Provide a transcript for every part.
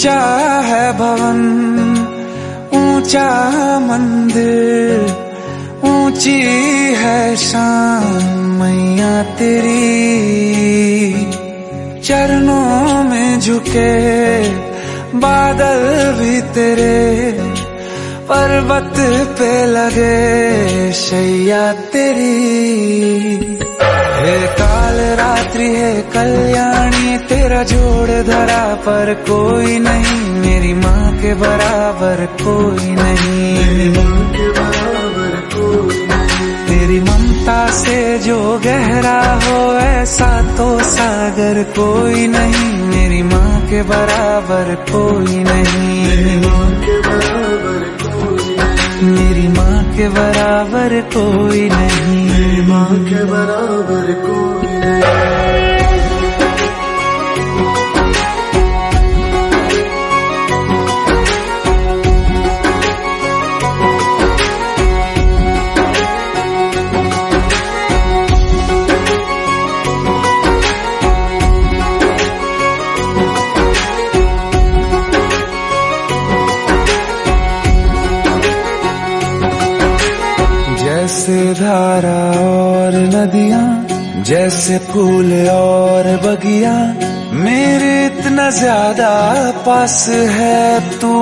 ऊंचा है भवन, ऊंचा मंदिर, ऊंची है शान मैया तेरी। चरणों में झुके बादल भी तेरे, पर्वत पे लगे शैया तेरी। हे काल रात्रि है कल्याणी, तेरा जोड़ धरा पर कोई नहीं, मेरी माँ के बराबर कोई नहीं। तेरी ममता से जो गहरा हो ऐसा तो सागर कोई नहीं, मेरी माँ के बराबर कोई नहीं। मेरी माँ के बराबर कोई नहीं, मेरी माँ के बराबर कोई नहीं। जैसे धारा और नदियाँ, जैसे फूल और बगिया, मेरे इतना ज्यादा पास है तू।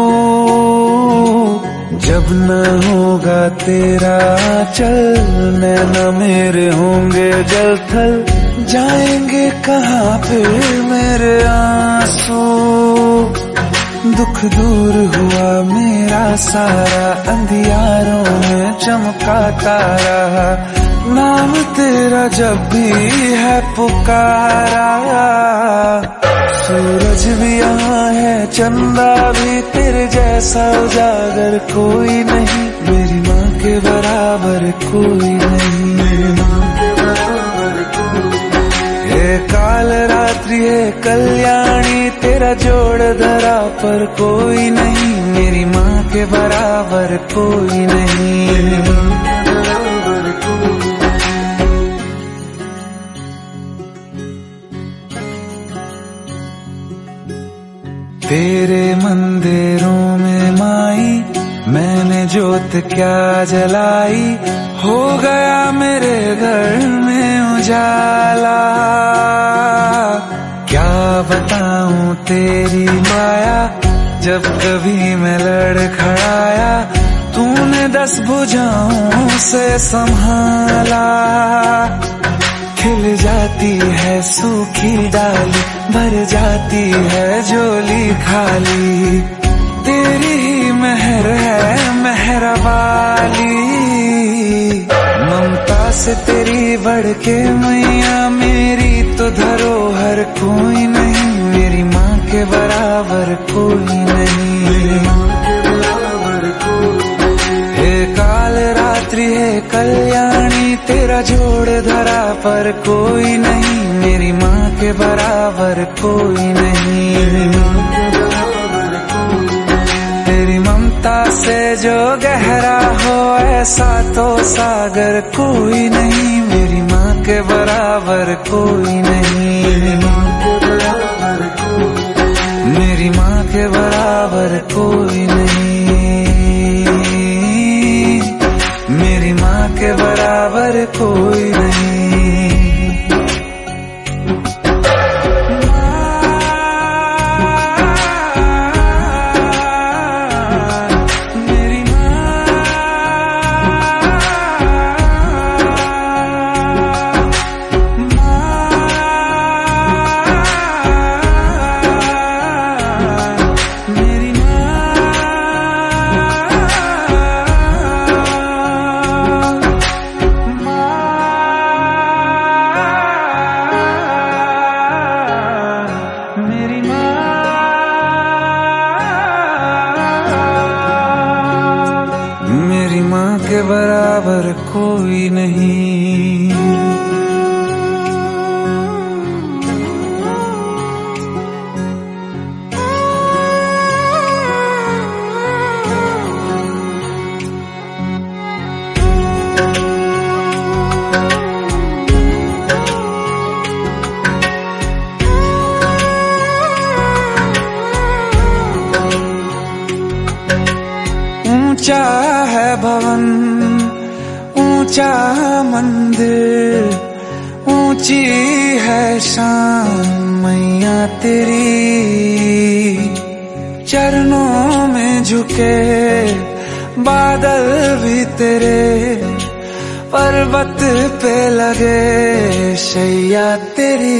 जब न होगा तेरा चल, नैना मेरे होंगे जल थल, जाएंगे कहाँ फिर मेरे आंसू। दुख दूर हुआ मेरा सारा, अंधियारों में चमका तारा, नाम तेरा जब भी है पुकारा। सूरज भी यहाँ है, चंदा भी, तेरे जैसा उजागर कोई नहीं, मेरी माँ के बराबर कोई नहीं। मेरी माँ के बराबर कोई नहीं। हे काल रात्रि है कल्याणी, तेरा जोड़ धरा पर कोई नहीं, मेरी माँ के बराबर कोई नहीं। मेरी माँ के बराबर कोई नहीं। तेरे मंदिरों में माई मैंने जोत क्या जलाई, हो गया मेरे घर में उजाला। क्या बताऊं तेरी माया, जब कभी मैं लड़खड़ाया, तूने 10 भुजाओं से संभाला। खिल जाती है सूखी डाली, भर जाती है झोली खाली, तेरी ही मेहर है मेहरबाली। ममता से तेरी बढ़ के मैया, मेरी तो धरोहर कोई नहीं, मेरी माँ के बराबर कोई नहीं। मेरी माँ के बराबर कोई नहीं। हे काल रात्रि है कल्याणी, तेरा जोड़ धरा पर कोई नहीं, मेरी माँ के बराबर कोई नहीं। मेरी माँ के बराबर कोई नहीं। तेरी ममता से जो गहरा हो ऐसा तो सागर कोई नहीं, मेरी माँ के बराबर कोई नहीं। मेरी माँ के बराबर कोई नहीं। मेरी माँ के बराबर कोई नहीं, मेरी माँ के बराबर कोई नहीं। मेरी माँ के बराबर कोई नहीं। ऊंचा है भवन, ऊंचा मंदिर, ऊंची है शान मैया तेरी। चरणों में झुके बादल भी तेरे, पर्वत पे लगे शैया तेरी।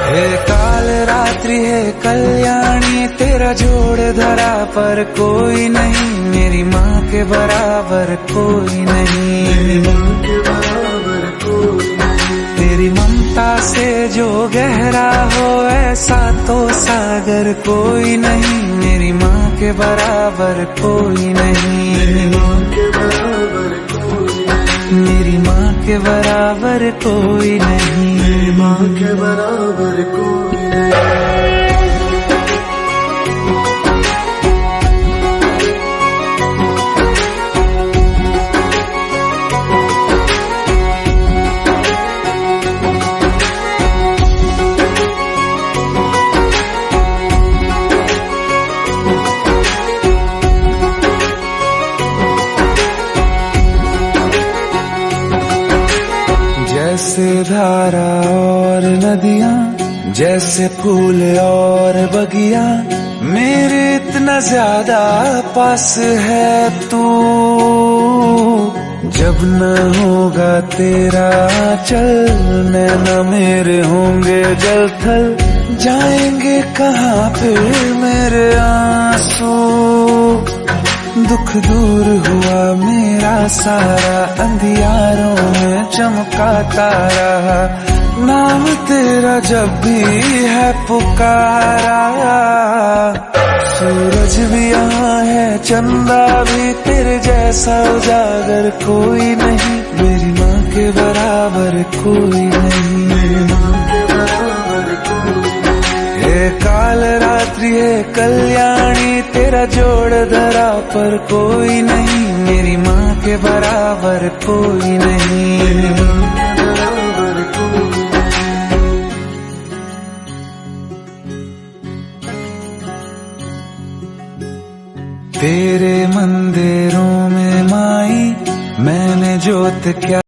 हे काल रात्रि है कल्याणी, तेरा जोड़ धरा पर कोई नहीं, मेरी माँ के बराबर कोई नहीं। मेरी माँ के बराबर कोई नहीं। तेरी ममता से जो गहरा हो ऐसा तो सागर कोई नहीं, मेरी माँ के बराबर कोई नहीं। मेरी माँ के बराबर कोई नहीं। मेरी माँ के बराबर कोई नहीं। मेरी माँ के बराबर कोई नहीं। जैसे धारा और नदियाँ, जैसे फूल और बगिया, मेरे इतना ज्यादा पास है तू। जब न होगा तेरा चल, नैना मेरे होंगे जल थल, जाएंगे कहाँ फिर मेरे आंसू। दुख दूर हुआ मेरा सारा, अंधियारों में चमका तारा, नाम तेरा जब भी है पुकारा। सूरज भी यहाँ है, चंदा भी, तेरे जैसा उजागर कोई नहीं, मेरी माँ के बराबर कोई नहीं। मेरी माँ के बराबर कोई नहीं। हे काल रात्रि है कल्याणी, तेरा जोड़ धरा पर कोई नहीं, मेरी माँ के बराबर कोई नहीं। मेरी माँ के बराबर कोई नहीं। तेरे मंदिरों में माई मैंने जोत क्या